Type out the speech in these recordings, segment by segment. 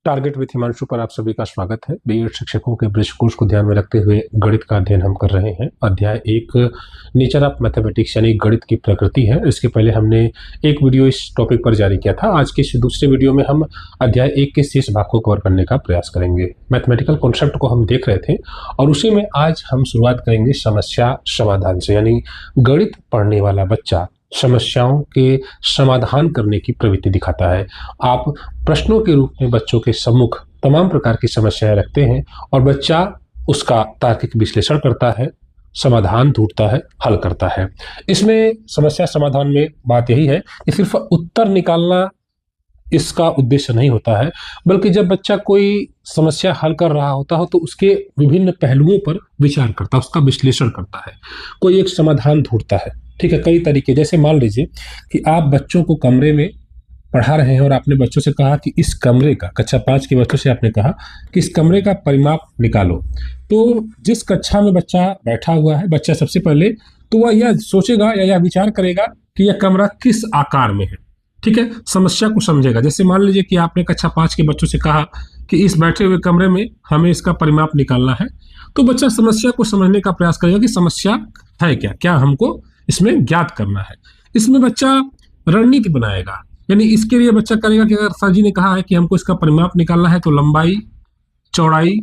Target with Himanshu पर आप सभी का स्वागत है। बीएड शिक्षकों के ब्रिज कोर्स को ध्यान में रखते हुए गणित का अध्ययन हम कर रहे हैं। अध्याय 1 नेचर ऑफ मैथमेटिक्स यानी गणित की प्रकृति है। इसके पहले हमने एक वीडियो इस टॉपिक पर जारी किया था। आज के इस दूसरे वीडियो में हम अध्याय 1 के शेष भाग को कवर करने का प्रयास करेंगे। मैथमेटिकल कॉन्सेप्ट को हम देख रहे थे और उसी में आज हम शुरुआत करेंगे समस्या समाधान से, यानी गणित पढ़ने वाला बच्चा समस्याओं के समाधान करने की प्रवृत्ति दिखाता है। आप प्रश्नों के रूप में बच्चों के सम्मुख तमाम प्रकार की समस्याएं रखते हैं और बच्चा उसका तार्किक विश्लेषण करता है, समाधान ढूंढता है, हल करता है। इसमें समस्या समाधान में बात यही है कि सिर्फ उत्तर निकालना इसका उद्देश्य नहीं होता है, बल्कि जब बच्चा कोई समस्या हल कर रहा होता हो तो उसके विभिन्न पहलुओं पर विचार करता है, उसका विश्लेषण करता है, कोई एक समाधान ढूंढता है। ठीक है, कई तरीके, जैसे मान लीजिए कि आप बच्चों को कमरे में पढ़ा रहे हैं और आपने बच्चों से कहा कि इस कमरे का, कक्षा 5 के बच्चों से आपने कहा कि इस कमरे का परिमाप निकालो। तो जिस कक्षा में बच्चा बैठा हुआ है, बच्चा सबसे पहले तो वह यह सोचेगा या यह विचार करेगा कि यह कमरा किस आकार में है। ठीक है, समस्या को समझेगा। जैसे मान लीजिए कि आपने कक्षा 5 के बच्चों से कहा कि इस बैठे हुए कमरे में हमें इसका परिमाप निकालना है, तो बच्चा समस्या को समझने का प्रयास करेगा कि समस्या है क्या, क्या हमको इसमें ज्ञात करना है। इसमें बच्चा रणनीति बनाएगा, यानी इसके लिए बच्चा करेगा कि अगर सर जी ने कहा है कि हमको इसका परिमाप निकालना है तो लंबाई चौड़ाई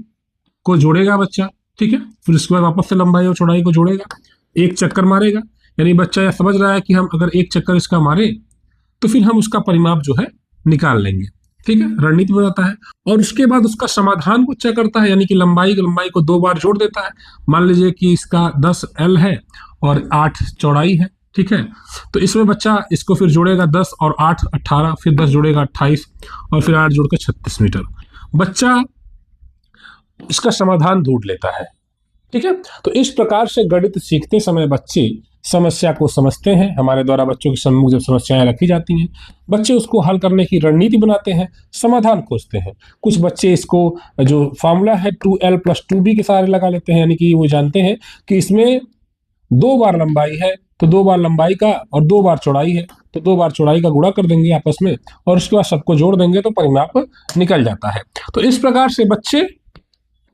को जोड़ेगा बच्चा। ठीक है, फिर उसके बाद वापस से लंबाई और चौड़ाई को जोड़ेगा, एक चक्कर मारेगा। यानी बच्चा यह समझ रहा है कि हम अगर एक चक्कर इसका मारे तो फिर हम उसका परिमाप जो है निकाल लेंगे। ठीक है, रणनीति बनाता है और उसके बाद उसका समाधान बच्चा करता है, यानी कि लंबाई को 2 बार जोड़ देता है। मान लीजिए कि इसका 10 L है और 8 चौड़ाई है। ठीक है, तो इसमें बच्चा इसको फिर जोड़ेगा 10 और 8 18, फिर 10 जोड़ेगा 28 और फिर 8 जोड़कर 36 मीटर। बच्चा इसका समाधान ढूंढ लेता है। ठीक है, तो इस प्रकार से गणित सीखते समय बच्चे समस्या को समझते हैं। हमारे द्वारा बच्चों के सम्मुख जब समस्याएं रखी जाती हैं, बच्चे उसको हल करने की रणनीति बनाते हैं, समाधान खोजते हैं। कुछ बच्चे इसको जो फॉर्मूला है 2L + 2B के सहारे लगा लेते हैं, यानी कि वो जानते हैं कि इसमें 2 बार लंबाई है तो 2 बार लंबाई का और 2 बार चौड़ाई है तो 2 बार चौड़ाई का गुणा कर देंगे आपस में और उसके बाद सबको जोड़ देंगे तो परिमाप निकल जाता है। तो इस प्रकार से बच्चे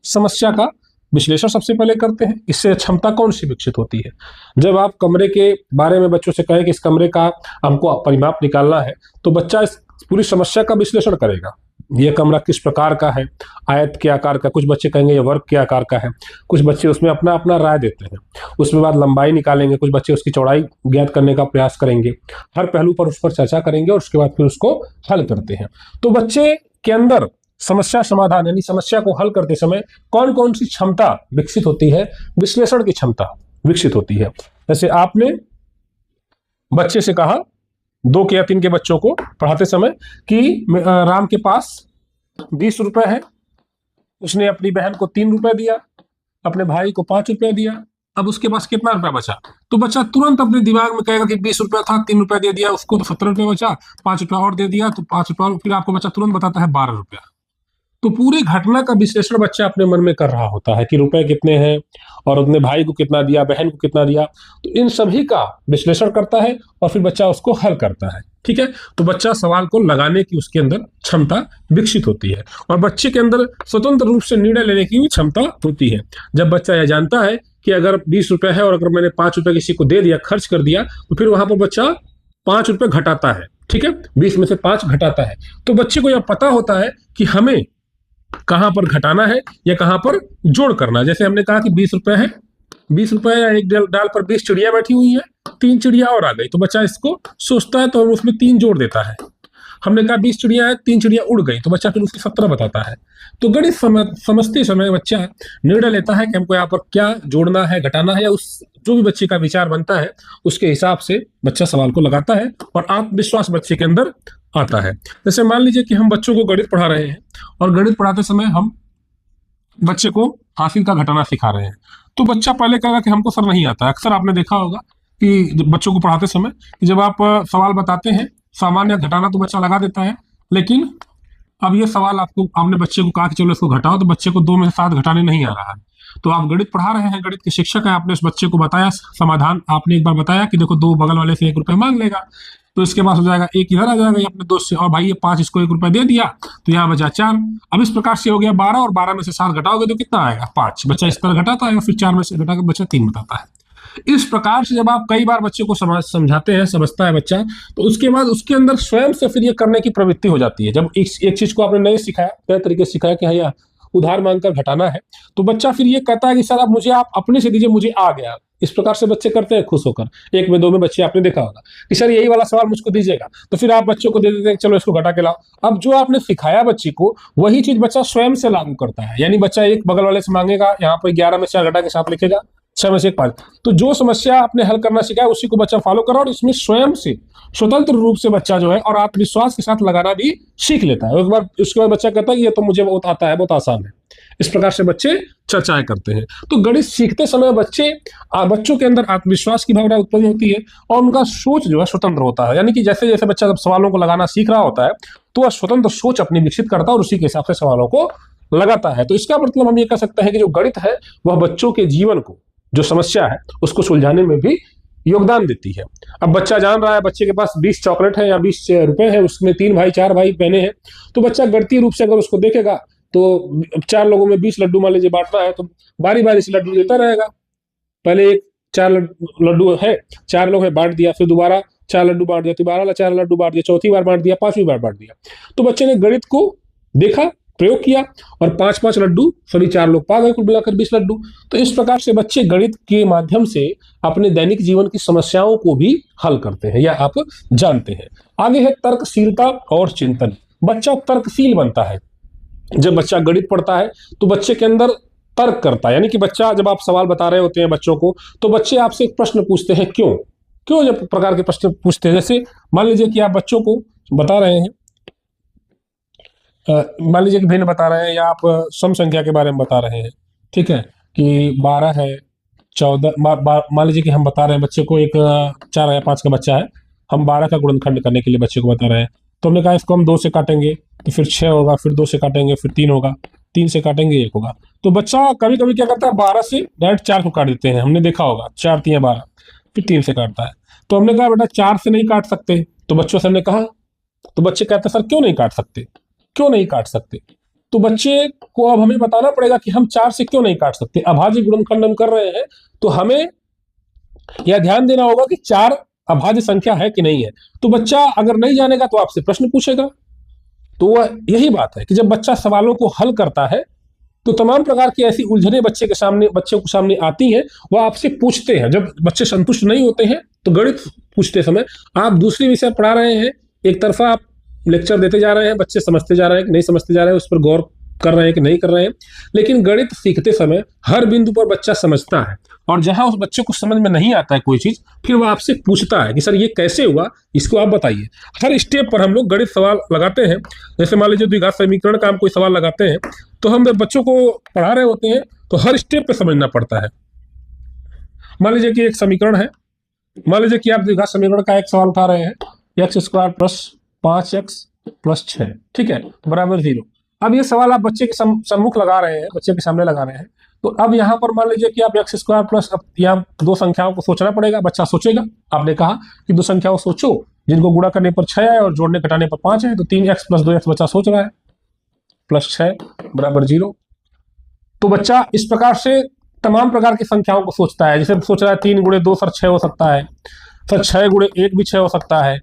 समस्या का विश्लेषण सबसे पहले करते हैं। इससे क्षमता कौन सी विकसित होती है? जब आप कमरे के बारे में बच्चों से कहें कि इस कमरे का हमको परिमाप निकालना है तो बच्चा इस पूरी समस्या का विश्लेषण करेगा। यह कमरा किस प्रकार का है, आयत के आकार का, कुछ बच्चे कहेंगे ये वर्ग के आकार का है, कुछ बच्चे उसमें अपना अपना राय देते हैं। उसमें बाद लंबाई निकालेंगे, कुछ बच्चे उसकी चौड़ाई ज्ञात करने का प्रयास करेंगे, हर पहलू पर उस पर चर्चा करेंगे और उसके बाद फिर उसको हल करते हैं। तो बच्चे के अंदर समस्या समाधान यानी समस्या को हल करते समय कौन कौन सी क्षमता विकसित होती है? विश्लेषण की क्षमता विकसित होती है। जैसे आपने बच्चे से कहा, 2 के या 3 के बच्चों को पढ़ाते समय कि राम के पास 20 रुपए है, उसने अपनी बहन को 3 रुपए दिया, अपने भाई को 5 रुपए दिया, अब उसके पास कितना रुपया बचा? तो बच्चा तुरंत अपने दिमाग में कहेगा कि 20 रुपया था, 3 रुपया दे दिया उसको तो 17 रुपया बचा, 5 रुपया और दे दिया तो 5 रुपया, फिर आपको बच्चा तुरंत बताता है 12 रुपया। तो पूरी घटना का विश्लेषण बच्चा अपने मन में कर रहा होता है कि रुपए कितने हैं और अपने भाई को कितना दिया, बहन को कितना दिया। तो इन सभी का विश्लेषण करता है और फिर बच्चा उसको हल करता है। ठीक है, तो बच्चा सवाल को लगाने की उसके अंदर क्षमता विकसित होती है और बच्चे के अंदर स्वतंत्र रूप से निर्णय लेने की भी क्षमता होती है। जब बच्चा यह जानता है कि अगर 20 रुपए है और अगर मैंने 5 रुपए किसी को दे दिया, खर्च कर दिया, तो फिर वहां पर बच्चा 5 रुपए घटाता है। ठीक है, 20 में से 5 घटाता है। तो बच्चे को यह पता होता है कि हमें कहां पर घटाना है या कहां पर जोड़ करना है। जैसे हमने कहा कि 20 रुपए है, 20 रुपए या एक डाल पर 20 चिड़िया बैठी हुई है, 3 चिड़िया और आ गई, तो बच्चा इसको सोचता है तो उसमें 3 जोड़ देता है। हमने कहा 20 चिड़िया है, 3 चिड़िया उड़ गई, तो बच्चा फिर उसकी 17 बताता है। तो गणित समझते समय बच्चा निर्णय लेता है कि हमको यहाँ पर क्या जोड़ना है, घटाना है, या उस जो भी बच्चे का विचार बनता है उसके हिसाब से बच्चा सवाल को लगाता है और आत्मविश्वास बच्चे के अंदर आता है। जैसे मान लीजिए कि हम बच्चों को गणित पढ़ा रहे हैं और गणित पढ़ाते समय हम बच्चे को हासिल का घटाना सिखा रहे हैं, तो बच्चा पहले कहेगा कि हमको सर नहीं आता है। अक्सर आपने देखा होगा कि बच्चों को पढ़ाते समय जब आप सवाल बताते हैं, सामान्य घटाना तो बच्चा लगा देता है, लेकिन अब ये सवाल आपने बच्चे को कहा कि चलो इसको घटाओ, तो बच्चे को 2 में से 7 घटाने नहीं आ रहा है। तो आप गणित पढ़ा रहे हैं, गणित के शिक्षक हैं, आपने उस बच्चे को बताया समाधान, आपने एक बार बताया कि देखो 2 बगल वाले से 1 रुपये मांग लेगा, तो इसके पास हो जाएगा 1 इधर आ जाएगा ये अपने दोस्त से, और भाई ये 5 इसको 1 रुपया दे दिया, तो यहाँ बचा 4। अब इस प्रकार से हो गया 12, और 12 में से 7 घटाओगे तो कितना आएगा? 5। बच्चा इस तरह घटाता है, फिर 4 में से घटा के बच्चा 3 बताता है। इस प्रकार से जब आप कई बार बच्चे को समझाते हैं, समझता है बच्चा, तो उसके बाद उसके अंदर स्वयं से फिर ये करने की प्रवृत्ति हो जाती है। जब एक चीज को आपने नहीं सिखाया, नए तरीके से सिखाया कि हाँ उधार मांगकर घटाना है, तो बच्चा फिर ये कहता है कि सर अब आप अपने से दीजिए, मुझे आ गया। इस प्रकार से बच्चे करते हैं खुश होकर। 1 में 2 में बच्चे आपने देखा होगा कि सर यही वाला सवाल मुझको दीजिएगा, तो फिर आप बच्चों को दे देते हैं, चलो इसको घटा के लाओ। अब जो आपने सिखाया बच्चे को, वही चीज बच्चा स्वयं से लागू करता है। यानी बच्चा एक बगल वाले से मांगेगा, यहाँ पर 11 में 4 घटा के 7 लिखेगा, 6 में से 1 5। तो जो समस्या आपने हल करना सिखाया उसी को बच्चा फॉलो कर रहा है, और इसमें स्वयं से स्वतंत्र रूप से बच्चा जो है और आत्मविश्वास के साथ लगाना भी सीख लेता है। एक बार उसके बाद बच्चा कहता है कि ये तो मुझे बहुत आता है, बहुत आसान है। इस प्रकार से बच्चे चर्चाएं करते हैं। तो गणित सीखते समय बच्चों के अंदर आत्मविश्वास की भावना उत्पन्न होती है, और उनका सोच जो है स्वतंत्र होता है। यानी कि जैसे जैसे बच्चा जब सवालों को लगाना सीख रहा होता है, तो वह स्वतंत्र सोच अपनी विकसित करता है और उसी के हिसाब से सवालों को लगाता है। तो इसका मतलब हम ये कह सकते हैं कि जो गणित है वह बच्चों के जीवन को, जो समस्या है उसको सुलझाने में भी योगदान देती है। अब बच्चा जान रहा है, बच्चे के पास 20 चॉकलेट है या 20 रुपए है, उसमें 3 भाई 4 भाई बहने हैं, तो बच्चा गणितीय रूप से अगर उसको देखेगा, तो 4 लोगों में 20 लड्डू मान लीजिए बांटना है, तो बारी बारी से लड्डू देता रहेगा। पहले 4 लड्डू है, 4 लोग हैं, बांट दिया, फिर दोबारा 4 लड्डू बांट दिया, दोबारा 4 लड्डू बांट दिया, चौथी बार बांट दिया, 5वीं बार बांट दिया। तो बच्चे ने गणित को देखा, प्रयोग किया, और 5-5 लड्डू सभी 4 लोग पा गए, कुल मिलाकर 20 लड्डू। तो इस प्रकार से बच्चे गणित के माध्यम से अपने दैनिक जीवन की समस्याओं को भी हल करते हैं, या आप जानते हैं। आगे है तर्कशीलता और चिंतन। बच्चा तर्कशील बनता है। जब बच्चा गणित पढ़ता है तो बच्चे के अंदर तर्क करता है। यानी कि बच्चा, जब आप सवाल बता रहे होते हैं बच्चों को, तो बच्चे आपसे एक प्रश्न पूछते हैं, क्यों जब प्रकार के प्रश्न पूछते हैं। जैसे मान लीजिए कि आप बच्चों को बता रहे हैं, मान लीजिए कि भिन्न बता रहे हैं, या आप सम संख्या के बारे में बता रहे हैं, ठीक है, कि 12 है 14, मान लीजिए कि हम बता रहे हैं बच्चे को, एक 4 या 5 का बच्चा है, हम 12 का गुणनखंड करने के लिए बच्चे को बता रहे हैं। तो हमने कहा इसको हम 2 से काटेंगे तो फिर 6 होगा, फिर 2 से काटेंगे फिर 3 होगा, 3 से काटेंगे 1 होगा। तो बच्चा कभी कभी क्या करता है, 12 से डायरेक्ट 4 को काट देते हैं। हमने देखा होगा 4 3 12, फिर 3 से काटता है। तो हमने कहा बेटा 4 से नहीं काट सकते, तो बच्चों से हमने कहा, तो बच्चे कहते हैं सर क्यों नहीं काट सकते, क्यों नहीं काट सकते। तो बच्चे को अब हमें बताना पड़ेगा कि हम 4 से क्यों नहीं काट सकते। अभाज्य गुणनखंड हम कर रहे हैं, तो हमें यह ध्यान देना होगा कि 4 अभाज्य संख्या है कि नहीं है। तो बच्चा अगर नहीं जानेगा तो आपसे प्रश्न पूछेगा। तो वह यही बात है कि जब बच्चा सवालों को हल करता है, तो तमाम प्रकार की ऐसी उलझने बच्चे को सामने आती हैं, वह आपसे पूछते हैं। जब बच्चे संतुष्ट नहीं होते हैं, तो गणित पूछते समय आप दूसरे विषय पढ़ा रहे हैं, एक तरफा आप लेक्चर देते जा रहे हैं, बच्चे समझते जा रहे हैं कि नहीं समझते जा रहे हैं, उस पर गौर कर रहे हैं कि नहीं कर रहे हैं। लेकिन गणित सीखते समय हर बिंदु पर बच्चा समझता है, और जहां उस बच्चे को समझ में नहीं आता है कोई चीज, फिर वह आपसे पूछता है कि सर ये कैसे हुआ, इसको आप बताइए। हर स्टेप पर हम लोग गणित सवाल लगाते हैं। जैसे मान लीजिए द्विघात समीकरण का हम कोई सवाल लगाते हैं, तो हम बच्चों को पढ़ा रहे होते हैं, तो हर स्टेप पे समझना पड़ता है। मान लीजिए कि एक समीकरण है, मान लीजिए कि आप द्विघात समीकरण का एक सवाल उठा रहे हैं, x² + 5x + 6, ठीक है, बराबर 0। अब ये सवाल आप बच्चे के सम्मुख लगा रहे हैं, बच्चे के सामने लगा रहे हैं। तो अब यहाँ पर मान लीजिए कि आप x² प्लस, यहाँ 2 संख्याओं को सोचना पड़ेगा। बच्चा सोचेगा, आपने कहा कि 2 संख्याओं सोचो जिनको गुणा करने पर 6 है और जोड़ने घटाने पर 5 है। तो 3x + 2x बच्चा सोच रहा है, +6 बराबर 0। तो बच्चा इस प्रकार से तमाम प्रकार की संख्याओं को सोचता है। जैसे सोच रहा है 3 × 2 सर 6 हो सकता है, सर 6 × 1 भी 6 हो सकता है,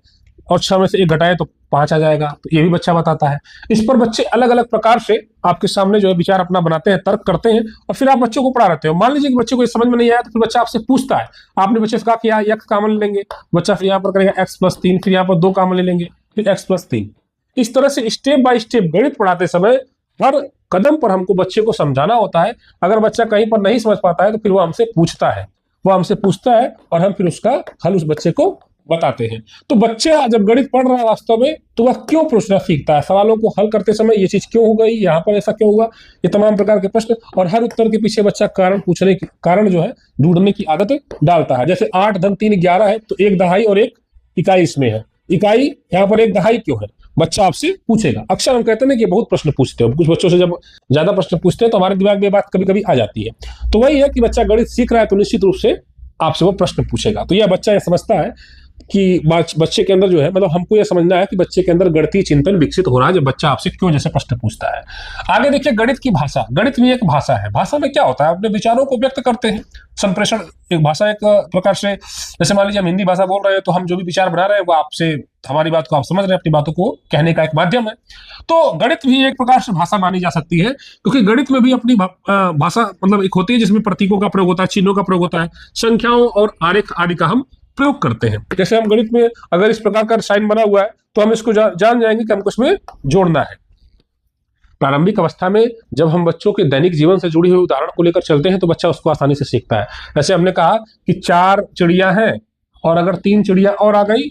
और 6 में से 1 घटाए तो 5 आ जाएगा। तो ये भी बच्चा बताता है। इस पर बच्चे अलग अलग प्रकार से आपके सामने जो है विचार अपना बनाते हैं, तर्क करते हैं, और फिर आप बच्चों को पढ़ा रहते हो। मान लीजिए कि बच्चे को समझ में नहीं आया, तो फिर बच्चा आपसे पूछता है। आपने बच्चे से कहा कि x कॉमन ले लेंगे, बच्चा फिर यहाँ पर करेगा x + 3, फिर यहाँ पर 2 कॉमन ले लेंगे, फिर x + 3। इस तरह से स्टेप बाय स्टेप गणित पढ़ाते समय हर कदम पर हमको बच्चे को समझाना होता है। अगर बच्चा कहीं पर नहीं समझ पाता है, तो फिर वो हमसे पूछता है, और हम फिर उसका हल उस बच्चे को बताते हैं। तो बच्चा जब गणित पढ़ रहा है वास्तव में, तो वह क्यों पूछना सीखता है, सवालों को हल करते समय ये चीज क्यों हो गई, यहाँ पर ऐसा क्यों हुआ, ये तमाम प्रकार के प्रश्न, और हर उत्तर के पीछे बच्चा कारण जो है ढूंढने की आदत डालता है। जैसे 8 × 3 = 11 है, तो 1 दहाई और 1 इकाई इसमें है। इकाई यहाँ पर 1 दहाई क्यों है, बच्चा आपसे पूछेगा। अक्सर हम कहते हैं ना कि बहुत प्रश्न पूछते हो, कुछ बच्चों से जब ज्यादा प्रश्न पूछते हैं तो हमारे दिमाग में ये बात कभी कभी आ जाती है। तो वही है कि बच्चा गणित सीख रहा है तो निश्चित रूप से आपसे वो प्रश्न पूछेगा। तो यह बच्चा यह समझता है कि बच्चे के अंदर जो है, मतलब हमको यह समझना है कि बच्चे के अंदर गणितीय चिंतन विकसित हो रहा है जब बच्चा आपसे क्यों जैसे प्रश्न पूछता है। आगे देखिए गणित की भाषा। गणित भी एक भाषा है। भाषा में क्या होता है, अपने विचारों को व्यक्त करते हैं। संप्रेषण एक भाषा, एक प्रकार से जैसे मान लीजिए हम हिंदी भाषा बोल रहे हैं तो हम जो भी विचार बना रहे हैं वो आपसे, हमारी बात को आप समझ रहे हैं, अपनी बातों को कहने का एक माध्यम है। तो गणित भी एक प्रकार से भाषा मानी जा सकती है, क्योंकि गणित में भी अपनी भाषा मतलब एक होती है जिसमें प्रतीकों का प्रयोग होता है, चिन्हों का प्रयोग होता है, संख्याओं और आरेख आदि का हम प्रयोग करते हैं। जैसे हम गणित में अगर इस प्रकार का साइन बना हुआ है तो हम इसको जान जाएंगे कि हमको इसमें जोड़ना है। प्रारंभिक अवस्था में जब हम बच्चों के दैनिक जीवन से जुड़ी हुई उदाहरण को लेकर चलते हैं तो बच्चा उसको आसानी से सीखता है। जैसे हमने कहा कि 4 चिड़िया हैं और अगर 3 चिड़िया और आ गई,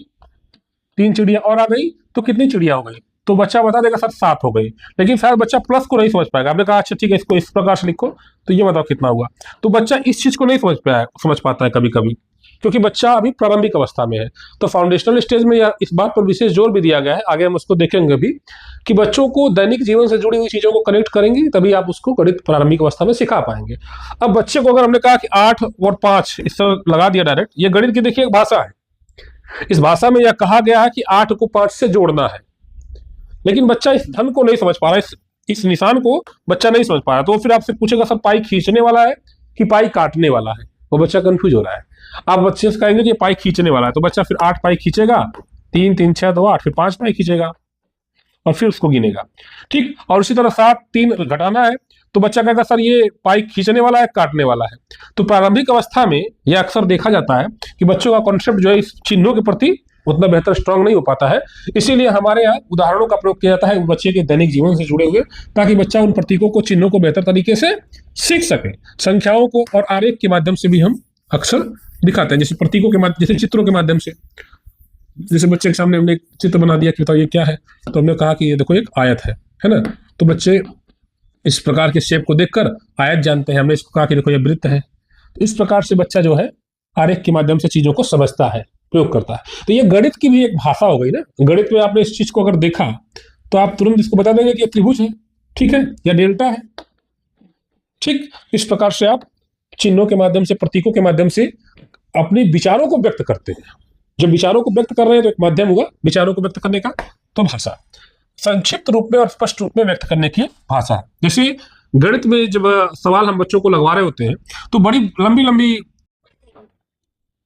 3 चिड़िया और आ गई तो कितनी चिड़िया हो गई, तो बच्चा बता देगा सर 7 हो गई। लेकिन शायद बच्चा प्लस को नहीं समझ पाएगा। आपने कहा अच्छा ठीक है इसको इस प्रकार से लिखो तो ये बताओ कितना हुआ, तो बच्चा इस चीज को नहीं समझ पाता है कभी कभी, क्योंकि बच्चा अभी प्रारंभिक अवस्था में है। तो फाउंडेशनल स्टेज में या इस बात पर विशेष जोर भी दिया गया है, आगे हम उसको देखेंगे भी, कि बच्चों को दैनिक जीवन से जुड़ी हुई चीजों को कनेक्ट करेंगे तभी आप उसको गणित प्रारंभिक अवस्था में सिखा पाएंगे। अब बच्चे को अगर हमने कहा कि 8 और 5 इस तरह लगा दिया डायरेक्ट, ये गणित की देखिए एक भाषा है। इस भाषा में यह कहा गया है कि 8 को 5 से जोड़ना है, लेकिन बच्चा इस धन को नहीं समझ पा रहा, इस निशान को बच्चा नहीं समझ पा रहा। तो फिर आपसे पूछेगा सर पाई खींचने वाला है कि पाई काटने वाला है, वो बच्चा कंफ्यूज हो रहा है। आप बच्चे से कहेंगे कि पाई खींचने वाला है तो बच्चा फिर 8 पाई खींचेगा, 3 3 6 2 8, फिर 5 पाई खींचेगा और फिर उसको गिनेगा। ठीक, और उसी तरह 7 3 घटाना है तो बच्चा कहेगा सर ये पाई खींचने वाला है काटने वाला है। तो प्रारंभिक अवस्था में यह अक्सर देखा जाता है कि बच्चों का कॉन्सेप्ट जो है इस चिन्हों के प्रति उतना बेहतर स्ट्रांग नहीं हो पाता है। इसीलिए हमारे यहाँ उदाहरणों का प्रयोग किया जाता है बच्चे के दैनिक जीवन से जुड़े हुए, ताकि बच्चा उन प्रतीकों को, चिन्हों को बेहतर तरीके से सीख सके। संख्याओं को और आरेख के माध्यम से भी हम अक्सर दिखाते हैं, जैसे प्रतीकों के माध्यम, जैसे चित्रों के माध्यम से। जैसे बच्चे के सामने हमने एक चित्र बना दिया कि बताओ ये क्या है, तो हमने कहा कि ये देखो एक आयत है ना। तो बच्चे इस प्रकार के शेप को देखकर आयत जानते हैं। हमने इसको कहा कि देखो ये वृत्त है। तो इस प्रकार से बच्चा जो है आरेख के माध्यम से चीजों को समझता है, प्रयोग करता है। तो ये गणित की भी एक भाषा हो गई ना। गणित में आपने इस चीज को अगर देखा तो आप तुरंत इसको बता देंगे कि ये त्रिभुज है, ठीक है, या डेल्टा है। ठीक, इस प्रकार से आप चिन्हों के माध्यम से, प्रतीकों के माध्यम से अपने विचारों को व्यक्त करते हैं। जब विचारों को व्यक्त कर रहे हैं तो एक माध्यम हुआ विचारों को व्यक्त करने का, तो भाषा। संक्षिप्त रूप में और स्पष्ट रूप में व्यक्त करने की भाषा। जैसे गणित में जब सवाल हम बच्चों को लगवा रहे होते हैं तो बड़ी लंबी लंबी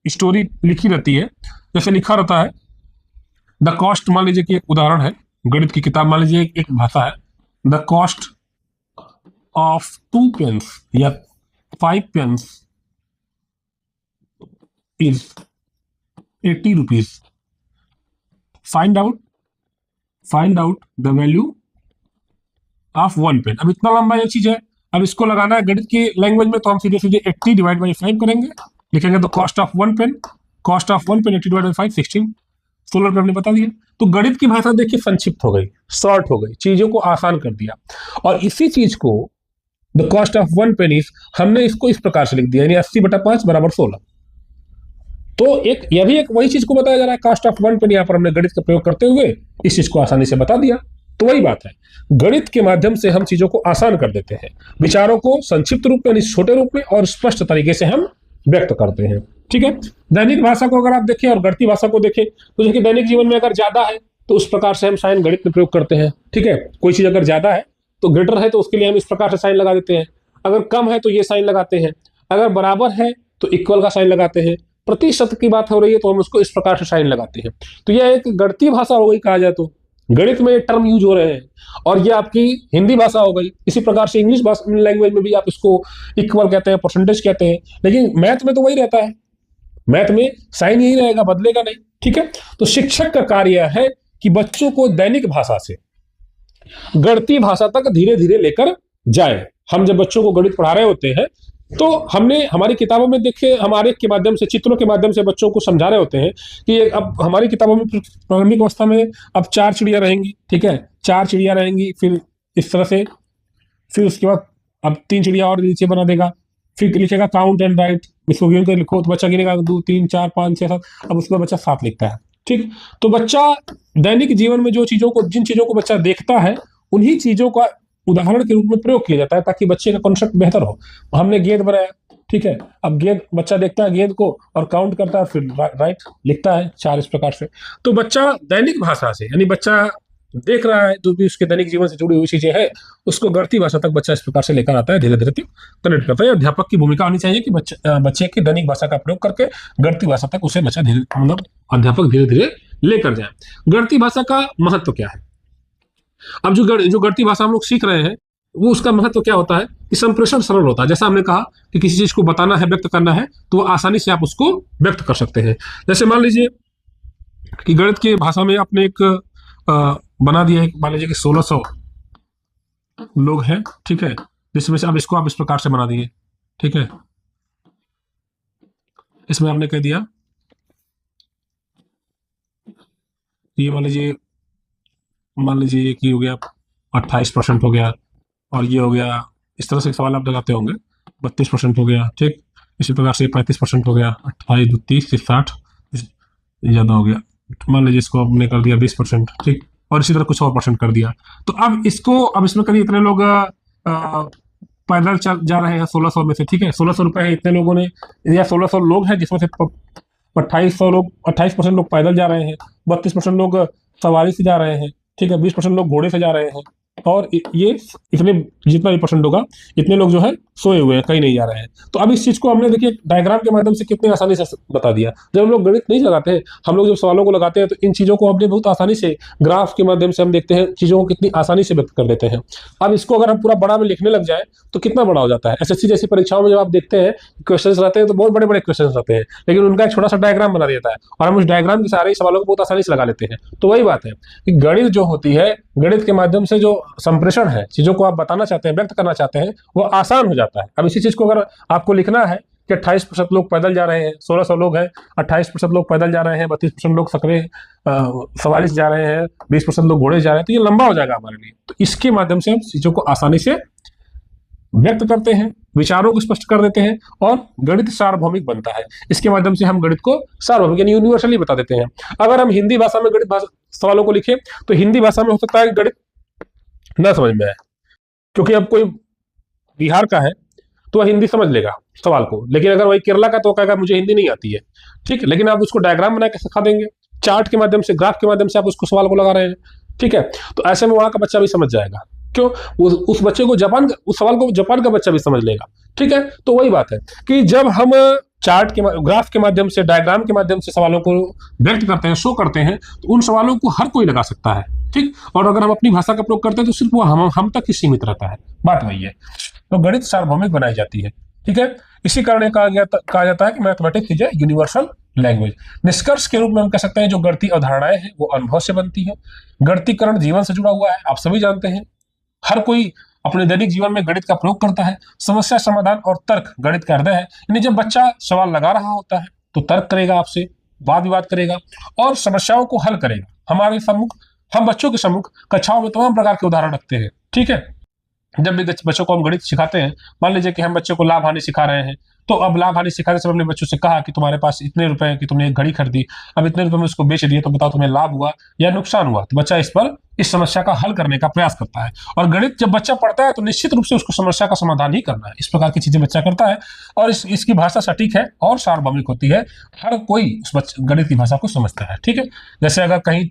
स्टोरी लिखी रहती है। जैसे लिखा रहता है द कॉस्ट, मान लीजिए कि एक उदाहरण है, गणित की किताब मान लीजिए एक भाषा है, द कॉस्ट ऑफ 2 पेन्स या 5 pens is 80 rupees, find out the value of 1 pen. अब इतना लंबा ये चीज है, अब इसको लगाना है गणित की लैंग्वेज में, तो हम सीधे सीधे 80 डिवाइड बाई 5 करेंगे, लिखेंगे तो cost of 1 pen, 80 divide by 5 16, 16 पे हमने बता दिया। तो गणित की भाषा देखिए संक्षिप्त हो गई, शॉर्ट हो गई, चीजों को आसान कर दिया। और इसी चीज को the cost of 1 pen is, हमने इसको इस प्रकार से लिख दिया, यानी 80/5 बराबर 16। तो एक यह भी एक वही चीज को बताया जा रहा है, कॉस्ट ऑफ 1 पेन, यहाँ पर हमने गणित का प्रयोग करते हुए इस चीज को आसानी से बता दिया। तो वही बात है, गणित के माध्यम से हम चीजों को आसान कर देते हैं, विचारों को संक्षिप्त रूप में, छोटे रूप में और स्पष्ट तरीके से हम व्यक्त करते हैं। ठीक है, दैनिक भाषा को अगर आप देखें और गणितीय भाषा को देखें तो देखिए दैनिक जीवन में अगर ज्यादा है तो उस प्रकार से हम साइन गणित में प्रयोग करते हैं। ठीक है, कोई चीज अगर ज्यादा है तो ग्रेटर है तो उसके लिए हम इस प्रकार से साइन लगा देते हैं, अगर कम है तो ये साइन लगाते हैं, अगर बराबर है तो इक्वल का साइन लगाते हैं, प्रतिशत की बात हो रही है तो हम उसको इस प्रकार से साइन लगाते हैं। तो यह एक गणितीय भाषा हो गई कहा जाए तो, गणित में टर्म यूज हो रहे हैं, और ये आपकी हिंदी भाषा हो गई। इसी प्रकार से इंग्लिश लैंग्वेज में भी आप इसको इक्वल कहते हैं, परसेंटेज कहते हैं, लेकिन मैथ में तो वही रहता है, मैथ में साइन यही रहेगा, बदलेगा नहीं। ठीक है, तो शिक्षक का कार्य है कि बच्चों को दैनिक भाषा से गणितीय भाषा तक धीरे धीरे लेकर जाए। हम जब बच्चों को गणित पढ़ा रहे होते हैं तो हमने हमारी किताबों में देखे, हमारे के माध्यम से, चित्रों के माध्यम से बच्चों को समझा रहे होते हैं कि अब हमारी किताबों में प्रारंभिक अवस्था में अब 4 चिड़िया रहेंगी। ठीक है, 4 चिड़िया रहेंगी, फिर इस तरह से, फिर उसके बाद अब 3 चिड़िया और नीचे बना देगा, फिर लिखेगा काउंट एंड राइट, इसको गिन कर लिखो, तो बच्चा गिनेगा 2 3 4 5 6 7, अब उसके बाद बच्चा 7 लिखता है। ठीक। तो बच्चा दैनिक जीवन में जिन चीजों को बच्चा देखता है, उन्हीं चीजों का उदाहरण के रूप में प्रयोग किया जाता है ताकि बच्चे का कॉन्सेप्ट बेहतर हो। हमने गेंद बनाया, ठीक है, अब गेंद बच्चा देखता है गेंद को और काउंट करता है, फिर राइट लिखता है 4 इस प्रकार से। तो बच्चा दैनिक भाषा से, यानी बच्चा देख रहा है जो भी उसके दैनिक जीवन से जुड़ी हुई चीजें हैं, उसको गढ़ती भाषा तक बच्चा इस प्रकार से लेकर आता है, धीरे धीरे कनेक्ट करता है। अध्यापक की भूमिका होनी चाहिए कि बच्चे की दैनिक भाषा का प्रयोग करके गढ़ती भाषा तक उसे बच्चा धीरे मतलब अध्यापक धीरे धीरे लेकर जाए। गढ़ती भाषा का महत्व क्या है? अब जो गढ़ती भाषा हम लोग सीख रहे हैं, वो उसका महत्व क्या होता है कि संप्रेषण सरल होता है। जैसा हमने कहा कि किसी चीज को बताना है, व्यक्त करना है, तो वो आसानी से आप उसको व्यक्त कर सकते हैं। जैसे मान लीजिए कि गणित की भाषा में आपने एक बना दिया है, मान लीजिए कि 1600 लोग हैं, ठीक है, जिसमें से अब इसको आप इस प्रकार से बना दिए, ठीक है। इसमें आपने कह दिया ये मान लीजिए कि हो गया 28% हो गया, और ये हो गया, इस तरह से सवाल आप लगाते होंगे, 32% हो गया, ठीक। इसी प्रकार से 35% हो गया, 28 30 60, ज्यादा हो गया, मान लीजिए इसको हमने कर दिया 20%, ठीक, और इसी तरह कुछ और परसेंट कर दिया। तो अब इसमें करिए इतने लोग पैदल जा रहे हैं 1600 में से, ठीक है, 1600 रुपए है इतने लोगों ने, या 1600 लोग हैं जिसमें से 28% लोग पैदल जा रहे हैं, 32% लोग सवारी से जा रहे हैं, ठीक है, 20% लोग घोड़े से जा रहे हैं, और ये इतने जितना भी परसेंट होगा, इतने लोग जो है सोए हुए हैं, कहीं नहीं जा रहे हैं। तो अब इस चीज को हमने देखिए डायग्राम के माध्यम से कितनी आसानी से बता दिया। जब हम लोग गणित नहीं लगाते हैं, हम लोग जब सवालों को लगाते हैं, तो इन चीजों को हमने बहुत आसानी से ग्राफ के माध्यम से हम देखते हैं, चीजों को कितनी आसानी से व्यक्त कर देते हैं। अब इसको अगर हम पूरा बड़ा में लिखने लग जाए तो कितना बड़ा हो जाता है। एसएससी जैसी परीक्षाओं में जब आप देखते हैं क्वेश्चन रहते हैं, तो बहुत बड़े बड़े क्वेश्चन रहते हैं, लेकिन उनका एक छोटा सा डायग्राम बना देता है, और हम उस डायग्राम के सारे सवालों को बहुत आसानी से लगा लेते हैं। तो वही बात है कि गणित जो होती है, गणित के माध्यम से जो संप्रेषण है, चीजों को आप बताना चाहते हैं, व्यक्त करना चाहते हैं, वो आसान हो जाता है। अब इसी चीज को अगर आपको लिखना है कि 28% लोग पैदल जा रहे हैं, 1600 लोग हैं, 28% लोग पैदल जा रहे हैं, 32% लोग सवारी से जा रहे हैं, 20% लोग घोड़े से जा रहे हैं, तो ये लंबा हो जाएगा हमारे लिए। तो इसके माध्यम से हम चीजों को आसानी से व्यक्त करते हैं, विचारों को स्पष्ट कर देते हैं, और गणित सार्वभौमिक बनता है। इसके माध्यम से हम गणित को सार्वभौमिक यानी यूनिवर्सली बता देते हैं। अगर हम हिंदी भाषा में सवालों को लिखें, तो हिंदी भाषा में हो सकता है कि गणित न समझ में आए, क्योंकि अब कोई बिहार का है तो वह हिंदी समझ लेगा सवाल को, लेकिन अगर वही केरला का तो कहेगा मुझे हिंदी नहीं आती है, ठीक है। लेकिन आप उसको डायग्राम बना के सिखा देंगे, चार्ट के माध्यम से, ग्राफ के माध्यम से आप उसको सवाल को लगा रहे हैं, ठीक है, तो ऐसे में वहां का बच्चा भी समझ जाएगा। क्यों? उस बच्चे को उस सवाल को जापान का बच्चा भी समझ लेगा, ठीक है। तो वही बात है कि जब हम ग्राफ के माध्यम से, डायग्राम के माध्यम से सवालों को व्यक्त करते हैं, शो करते हैं, तो उन सवालों को हर कोई लगा सकता है, ठीक। और अगर हम अपनी भाषा का प्रयोग करते हैं तो सिर्फ वो हम तक ही सीमित रहता है। बात वही है। तो गणित सार्वभौमिक बनाई जाती है, ठीक है। इसी कारण कहा जाता है कि mathematics is a universal language. निष्कर्ष के रूप में हम कह सकते हैं जो गणितीय अवधारणाएं हैं वो अनुभव से बनती है। गणितीकरण जीवन से जुड़ा हुआ है, आप सभी जानते हैं। हर कोई अपने दैनिक जीवन में गणित का प्रयोग करता है। समस्या समाधान और तर्क गणित का हृदय है। यानी जब बच्चा सवाल लगा रहा होता है तो तर्क करेगा, आपसे वाद विवाद करेगा और समस्याओं को हल करेगा। हम बच्चों के सम्मुख कक्षाओं में तमाम प्रकार के उदाहरण रखते हैं, ठीक है। जब भी बच्चों को हम गणित सिखाते हैं, मान लीजिए कि हम बच्चों को लाभ हानि सिखा रहे हैं, तो अब लाभ हानि सिखाते समय अपने बच्चों से कहा कि तुम्हारे पास इतने रुपए हैं कि तुमने एक घड़ी खरीदी, अब इतने रुपए में उसको बेच दिए, तो बताओ तुम्हें लाभ हुआ या नुकसान हुआ। तो बच्चा इस समस्या का हल करने का प्रयास करता है। और गणित जब बच्चा पढ़ता है तो निश्चित रूप से उसको समस्या का समाधान ही करना है। इस प्रकार की चीजें बच्चा करता है, और इसकी भाषा सटीक है और सार्वभौमिक होती है। हर कोई उस गणित की भाषा को समझता है, ठीक है। जैसे अगर कहीं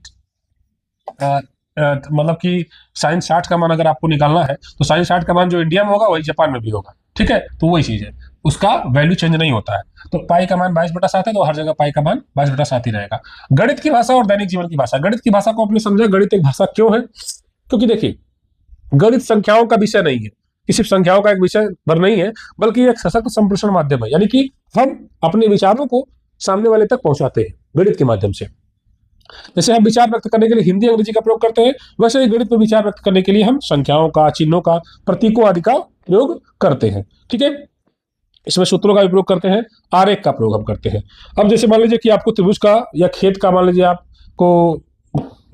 मतलब कि साइन 60 का मान अगर आपको निकालना है, तो साइन 60 का मान जो इंडिया में होगा वही जापान में भी होगा, ठीक है। तो वही चीज है, उसका वैल्यू चेंज नहीं होता है। तो पाई का मान 22/7 है, तो हर जगह पाई का मान 22/7 ही रहेगा। गणित की भाषा और दैनिक जीवन की भाषा। गणित की भाषा को आपने समझा, गणित एक भाषा क्यों है? क्योंकि देखिए, गणित संख्याओं का विषय नहीं है, सिर्फ संख्याओं का एक विषय भर नहीं है, बल्कि एक सशक्त संप्रेषण माध्यम है। यानी कि हम अपने विचारों को सामने वाले तक पहुंचाते हैं गणित के माध्यम से। जैसे हम विचार व्यक्त करने के लिए हिंदी अंग्रेजी का प्रयोग करते हैं, वैसे ही गणित में विचार व्यक्त करने के लिए हम संख्याओं का, चिन्हों का, प्रतीकों आदि का प्रयोग करते हैं, ठीक है। इसमें सूत्रों का भी प्रयोग करते हैं, आरेख का प्रयोग हम करते हैं। अब जैसे मान लीजिए कि आपको त्रिभुज का या खेत का मान लीजिए आपको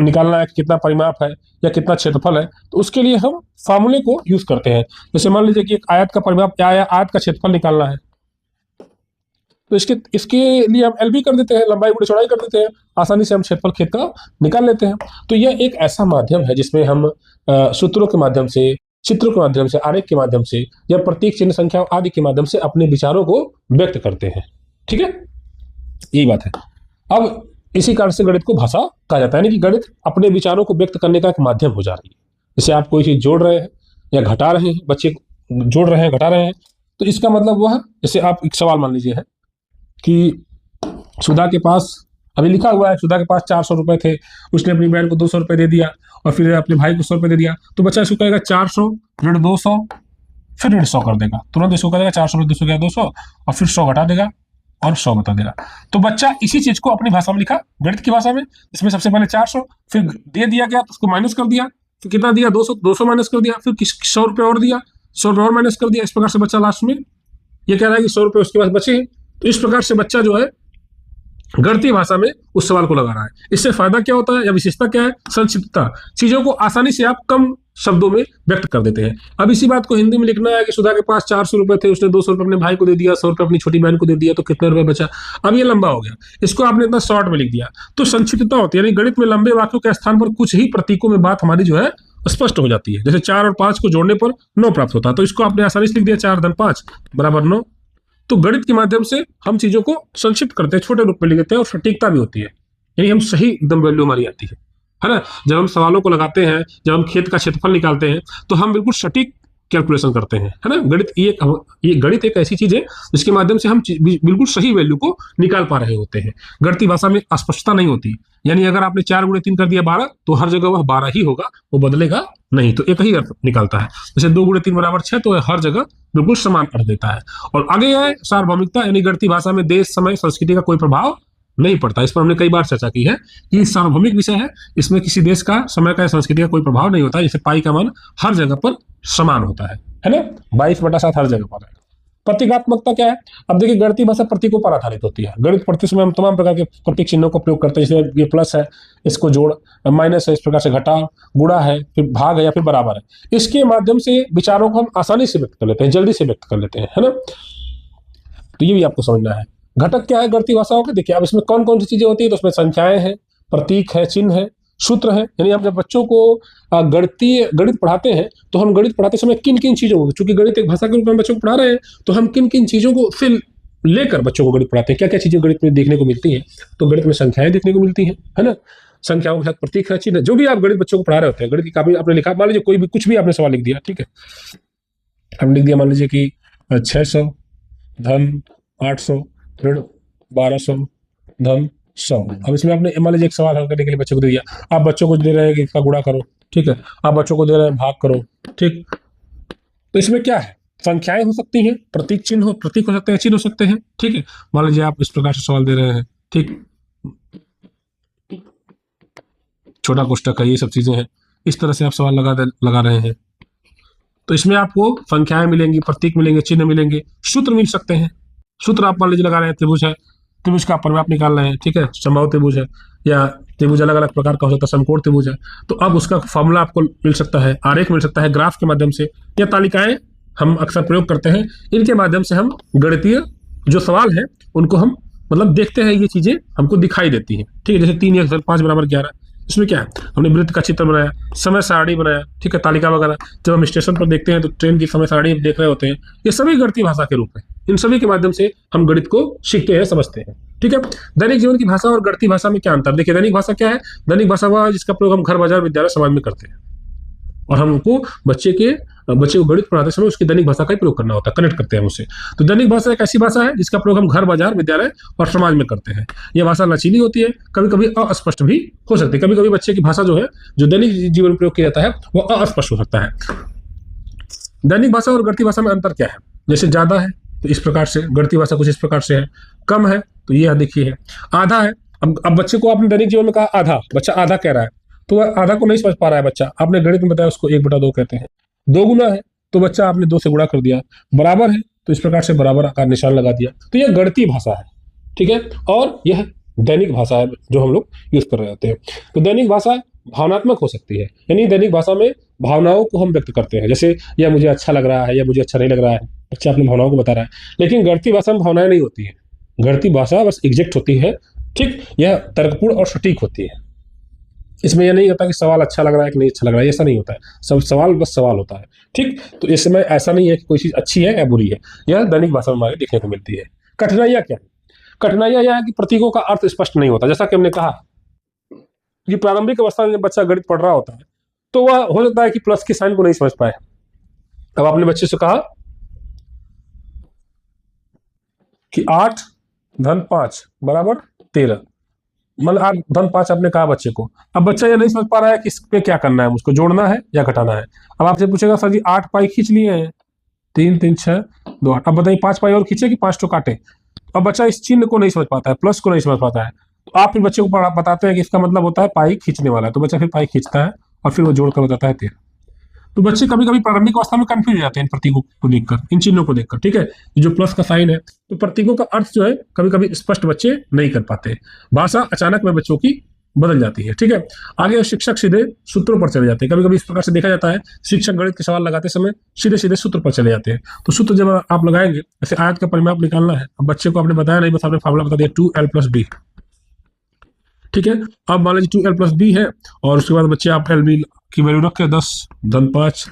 निकालना है कि कितना परिमाप है या कितना क्षेत्रफल है, तो उसके लिए हम फार्मूले को यूज करते हैं। जैसे मान लीजिए कि एक आयत का परिमाप या आयत का क्षेत्रफल निकालना है, तो इसके इसके लिए हम एल बी कर देते हैं, लंबाई गुणे चौड़ाई कर देते हैं, आसानी से हम क्षेत्रफल खेत का निकाल लेते हैं। तो यह एक ऐसा माध्यम है जिसमें हम सूत्रों के माध्यम से, चित्रों के माध्यम से, आरेख के माध्यम से या प्रतीक चिन्ह संख्या आदि के माध्यम से अपने विचारों को व्यक्त करते हैं। ठीक है, यही बात है। अब इसी कारण से गणित को भाषा कहा जाता है, यानी कि गणित अपने विचारों को व्यक्त करने का एक माध्यम हो जा रही है। जैसे आप कोई चीज जोड़ रहे हैं या घटा रहे हैं, बच्चे जोड़ रहे हैं, घटा रहे हैं, तो इसका मतलब वह, जैसे आप एक सवाल मान लीजिए है कि सुधा के पास, अभी लिखा हुआ है सुधा के पास 400 रुपए थे, उसने अपनी बहन को 200 रुपए दे दिया और फिर अपने भाई को 100 रुपए दे दिया, तो बच्चा इसको कहेगा 400 ऋण 200, फिर ऋण 100 कर देगा, तुरंत इसको कहेगा 400 200 गया 200 और फिर 100 घटा देगा और 100 बता देगा। तो बच्चा इसी चीज को अपनी भाषा में लिखा, गणित की भाषा में, इसमें सबसे पहले 400, फिर दे दिया गया तो उसको माइनस कर दिया, फिर कितना दिया 200, 200 माइनस कर दिया, फिर 100 रुपये और दिया, 100 रुपये और माइनस कर दिया। इस प्रकार से बच्चा लास्ट में ये कह रहा है कि 100 रुपये उसके पास बचे हैं। तो इस प्रकार से बच्चा जो है गणितीय भाषा में उस सवाल को लगा रहा है। इससे फायदा क्या होता है या विशेषता क्या है? संक्षिप्तता, चीजों को आसानी से आप कम शब्दों में व्यक्त कर देते हैं। अब इसी बात को हिंदी में लिखना है कि सुधा के पास 400 रुपए थे, उसने 200 रुपए अपने भाई को दे दिया, 100 रुपए अपनी छोटी बहन को दे दिया, तो कितने रुपए बचा? अब ये लंबा हो गया, इसको आपने इतना शॉर्ट में लिख दिया, तो संक्षिप्तता होती है। यानी गणित में लंबे वाक्यों के स्थान पर कुछ ही प्रतीकों में बात हमारी जो है स्पष्ट हो जाती है। जैसे 4 और 5 को जोड़ने पर 9 प्राप्त होता है, तो इसको आपने आसानी से लिख दिया 4 धन 5 बराबर 9। तो गणित के माध्यम से हम चीजों को संक्षिप्त करते हैं, छोटे रूप में लिख देते हैं और सटीकता भी होती है, यानी हम सही एकदम वैल्यू हमारी आती है ना। जब हम सवालों को लगाते हैं, जब हम खेत का क्षेत्रफल निकालते हैं, तो हम बिल्कुल सटीक कैलकुलेशन करते हैं, है ना। गणित ये गणित एक ऐसी चीज है जिसके माध्यम से हम बिल्कुल सही वैल्यू को निकाल पा रहे होते हैं। गणितीय भाषा में अस्पष्टता नहीं होती, यानी अगर आपने 4 गुणे 3 कर दिया 12, तो हर जगह वह 12 ही होगा, वो बदलेगा नहीं, तो एक ही अर्थ निकालता है। जैसे 2 गुणे 3 बराबर 6, तो हर जगह बिल्कुल समान अर्थ देता है। और आगे है सार्वभौमिकता, यानी गणितीय भाषा में देश, समय, संस्कृति का कोई प्रभाव नहीं पड़ता। इस पर हमने कई बार चर्चा की है कि सार्वभौमिक विषय है, इसमें किसी देश का, समय का या संस्कृति का कोई प्रभाव नहीं होता। जैसे पाई का मान हर जगह पर समान होता है ना, 22/7 हर जगह पर है। प्रतीकात्मकता क्या है? अब देखिए गणितीय भाषा प्रतीकों पर आधारित होती है। गणित पढ़ते समय हम तमाम प्रकार के प्रतीक चिन्हों का प्रयोग करते हैं, जैसे ये प्लस है, इसको जोड़, माइनस है, इस प्रकार से घटा, गुणा है, फिर भाग है या फिर बराबर है। इसके माध्यम से विचारों को हम आसानी से व्यक्त कर लेते हैं, जल्दी से व्यक्त कर लेते हैं, है ना। तो ये भी आपको समझना है। घटक क्या है गणितीय भाषाओं के? देखिए अब इसमें कौन कौन सी चीजें होती है, तो उसमें संख्याएं हैं, प्रतीक है, चिन्ह है, सूत्र है। यानी हम जब बच्चों को गणित पढ़ाते हैं, तो हम गणित पढ़ाते समय किन किन चीजों को, चूंकि गणित एक भाषा के रूप में बच्चों को पढ़ा रहे हैं, तो हम किन किन चीजों को फिर लेकर बच्चों को गणित पढ़ाते हैं, क्या क्या चीजें गणित में देखने को मिलती हैं। तो गणित में संख्याएं देखने को मिलती है ना, संख्याओं के साथ प्रतीक है, चिन्ह, जो भी आप गणित बच्चों को पढ़ा रहे होते हैं। गणित की काफी आपने लिखा, मान लीजिए कोई भी कुछ भी आपने सवाल लिख दिया, ठीक है, हमने लिख दिया मान लीजिए कि 600 धन 800 ऋण 1200 धन 100। अब इसमें आपने मान लीजिए एक सवाल हल करने के लिए बच्चों को दे दिया, आप बच्चों को दे रहे हैं कि इसका गुणा करो, ठीक है, आप बच्चों को दे रहे हैं भाग करो, ठीक। तो इसमें क्या है, संख्याएं हो सकती हैं, प्रतीक हो सकते हैं, चिन्ह हो सकते हैं, ठीक है। मान लीजिए आप इस प्रकार से सवाल दे रहे हैं, ठीक, छोटा कोष्टक है, ये सब चीजें हैं, इस तरह से आप सवाल लगा रहे हैं। तो इसमें आपको संख्याएं मिलेंगी, प्रतीक मिलेंगे, चिन्ह मिलेंगे, सूत्र मिल सकते हैं। सूत्र आप मान लीजिए लगा रहे हैं, त्रिभुज है, त्रिभुज का परिमाप निकाल रहे हैं, ठीक है, समबाहु त्रिभुज है, या त्रिभुज अलग अलग प्रकार का हो सकता है, समकोण त्रिभुज है, तो अब उसका फॉर्मूला आपको मिल सकता है, आरेख मिल सकता है, ग्राफ के माध्यम से, या तालिकाएं हम अक्सर प्रयोग करते हैं। इनके माध्यम से हम गणितीय जो सवाल है उनको हम मतलब देखते हैं, ये चीजें हमको दिखाई देती हैं, ठीक है। जैसे 3 × 5 = 11, इसमें क्या है, हमने वृत्त का चित्र बनाया, समय सारणी बनाया, ठीक है, तालिका वगैरह। जब हम स्टेशन पर देखते हैं तो ट्रेन की समय सारणी देख रहे होते हैं, ये सभी गणितीय भाषा के रूप में, इन सभी के माध्यम से हम गणित को सीखते हैं, समझते हैं, ठीक है। दैनिक जीवन की भाषा और गणितीय भाषा में क्या अंतर? देखिए दैनिक भाषा क्या है? दैनिक भाषा वह जिसका प्रयोग हम घर, बाजार, विद्यालय, समाज में करते हैं, और हमको बच्चे को गणित पढ़ाते समय उसकी दैनिक भाषा का ही प्रयोग करना होता है, कनेक्ट करते हैं उससे। तो दैनिक भाषा एक ऐसी भाषा है जिसका प्रयोग हम घर, बाजार, विद्यालय और समाज में करते हैं। यह भाषा लचीली होती है, कभी कभी अस्पष्ट भी हो सकती है। कभी कभी बच्चे की भाषा जो है, जो दैनिक जीवन में प्रयोग किया जाता है, वो अस्पष्ट हो सकता है। दैनिक भाषा और गणितीय भाषा में अंतर क्या है? जैसे ज्यादा है तो इस प्रकार से, गणितीय भाषा कुछ इस प्रकार से है, कम है तो यह देखिए है, आधा है। अब बच्चे को आपने दैनिक जीवन में कहा आधा, बच्चा आधा कह रहा है, तो वह आधा को नहीं समझ पा रहा है बच्चा, आपने गणित में बताया उसको 1/2 कहते हैं। 2 गुना है तो बच्चा आपने 2 से गुणा कर दिया, बराबर है तो इस प्रकार से बराबर का निशान लगा दिया। तो यह गणितीय भाषा है, ठीक है, और यह दैनिक भाषा है जो हम लोग यूज कर रहे होते हैं। तो दैनिक भाषा भावनात्मक हो सकती है, यानी दैनिक भाषा में भावनाओं को हम व्यक्त करते हैं, जैसे यह मुझे अच्छा लग रहा है या मुझे अच्छा नहीं लग रहा है, बच्चा अपनी भावनाओं को बता रहा है। लेकिन गणितीय भाषा में भावनाएं नहीं होती है, गणितीय भाषा बस एग्जैक्ट होती है, ठीक, यह तर्कपूर्ण और सटीक होती है। इसमें यह नहीं होता कि सवाल अच्छा लग रहा है कि नहीं अच्छा लग रहा है, ऐसा नहीं होता है। सब सवाल बस सवाल होता है, ठीक। तो इसमें ऐसा नहीं है कि कोई चीज़ अच्छी है या बुरी है, यह दैनिक भाषा में हमारे देखने को मिलती है। कठिनाइयाँ क्या है? कठिनाइयाँ यह है कि प्रतीकों का अर्थ स्पष्ट नहीं होता। जैसा कि हमने कहा कि प्रारंभिक अवस्था में जब बच्चा गणित पढ़ रहा होता है तो वह हो सकता है कि प्लस के साइन को नहीं समझ पाए। अब आपने बच्चे से कहा कि 8 धन 5 बराबर 13, मतलब 8 धन 5 आपने कहा बच्चे को। अब बच्चा ये नहीं समझ पा रहा है कि इस पे क्या करना है, मुझको जोड़ना है या घटाना है। अब आपसे पूछेगा सर जी 8 पाई खींच लिए हैं, 3 3 6 2 8, अब बताइए 5 पाई और खींचे कि 5 तो काटे। अब बच्चा इस चिन्ह को नहीं समझ पाता है, प्लस को नहीं समझ पाता है, तो आप फिर बच्चे को बताते हैं कि इसका मतलब होता है पाई खींचने वाला है, तो बच्चा फिर पाई खींचता है और फिर वो जोड़ कर बताता है 13। तो बच्चे कभी कभी प्रारंभिक अवस्था में कंफ्यूज हो जाते हैं इन प्रतीकों को देखकर, इन चिन्हों को देखकर, ठीक है। जो प्लस का साइन है, तो प्रतीकों का अर्थ जो है कभी कभी स्पष्ट बच्चे नहीं कर पाते। भाषा अचानक में बच्चों की बदल जाती है, ठीक है। आगे शिक्षक सीधे सूत्रों पर चले जाते हैं। कभी कभी इस प्रकार से देखा जाता है, शिक्षक गणित के सवाल लगाते समय सीधे सीधे सूत्र पर चले जाते हैं। तो सूत्र जब आप लगाएंगे, जैसे आयत का परिमाप निकालना है, अब बच्चे को आपने बताया नहीं, बस आपने फार्मूला बता दिया 2l+b, ठीक है। अब मान लीजिए 2l+b है और उसके बाद बच्चे आप lb की वैल्यू रख के 10 धन 5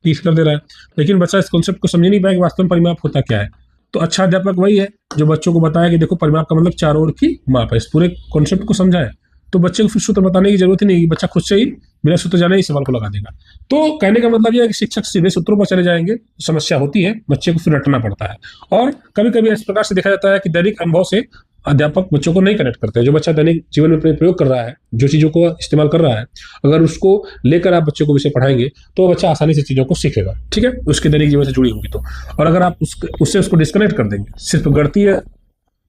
30 कर दे रहा है, लेकिन बच्चा इस कॉन्सेप्ट को समझ नहीं पाया कि वास्तव में परिमाप होता क्या है। तो अच्छा अध्यापक वही है जो बच्चों को बताया कि देखो परिमाप का मतलब चारों ओर की माप है, इस पूरे कॉन्सेप्ट को समझाए। तो बच्चे को फिर सूत्र बताने की जरूरत ही नहीं, बच्चा खुद से ही बिना सूत्र जाने ही सवाल को लगा देगा। तो कहने का मतलब यह है कि शिक्षक सीधे सूत्रों पर चले जाएंगे, समस्या होती है, बच्चे को फिर रटना पड़ता है। और कभी कभी इस प्रकार से देखा जाता है कि दैनिक अनुभव से अध्यापक बच्चों को नहीं कनेक्ट करते। जो बच्चा दैनिक जीवन में प्रयोग कर रहा है, जो चीज़ों को इस्तेमाल कर रहा है, अगर उसको लेकर आप बच्चे को विषय पढ़ाएंगे तो बच्चा आसानी से चीज़ों को सीखेगा, ठीक है, उसके दैनिक जीवन से जुड़ी होगी तो। और अगर आप उससे उसको डिस्कनेक्ट कर देंगे, सिर्फ गणितीय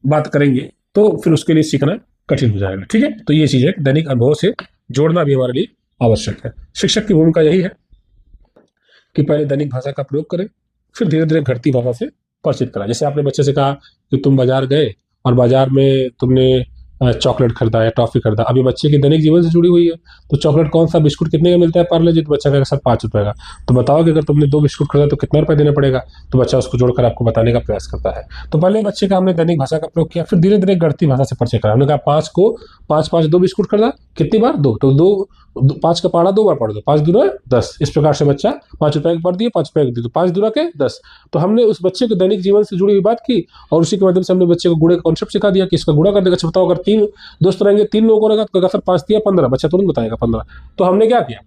बात करेंगे, तो फिर उसके लिए सीखना कठिन हो जाएगा, ठीक है। तो ये चीज़ है, दैनिक अनुभव से जोड़ना भी हमारे लिए आवश्यक है। शिक्षक की भूमिका यही है कि पहले दैनिक भाषा का प्रयोग करें, फिर धीरे धीरे घटती भाषा से परिचित कराएं। जैसे आपने बच्चे से कहा कि तुम बाजार गए और बाजार में तुमने चॉकलेट खरीदा या टॉफी खरीदा। अभी बच्चे के दैनिक जीवन से जुड़ी हुई है, तो चॉकलेट कौन सा, बिस्कुट कितने का मिलता है पार्ले जी, तो बच्चा कहेगा सर 5 रुपए का। तो बताओ कि अगर तुमने 2 बिस्कुट खरीदा तो कितना रुपए देना पड़ेगा, तो बच्चा उसको जोड़कर आपको बताने का प्रयास करता है। तो पहले बच्चे का हमने दैनिक भाषा का प्रयोग किया, फिर धीरे धीरे गणितीय भाषा से परिचय कराया। हमने कहा 5 को 5 5 2 बिस्कुट खरीदा, कितनी बार 2, तो 5 का पाड़ा 2 बार पढ़ दो, 5 दूना 10। इस प्रकार से बच्चा 5 रुपए के पढ़ दिए, 5 रुपए के दिए, तो 5 दूना के 10। तो हमने उस बच्चे को दैनिक जीवन से जुड़ी हुई बात की और उसी के माध्यम से हमने बच्चे को गुणे का कॉन्सेप्ट सिखा दिया कि इसका गुणा कर देगा। अच्छा बताओ, अगर 3 दोस्त रहेंगे, 3 लोगों को रहेगा, तो कहेगा सर 5 दिया 15, बच्चा तुरंत बताएगा 15। तो हमने क्या किया,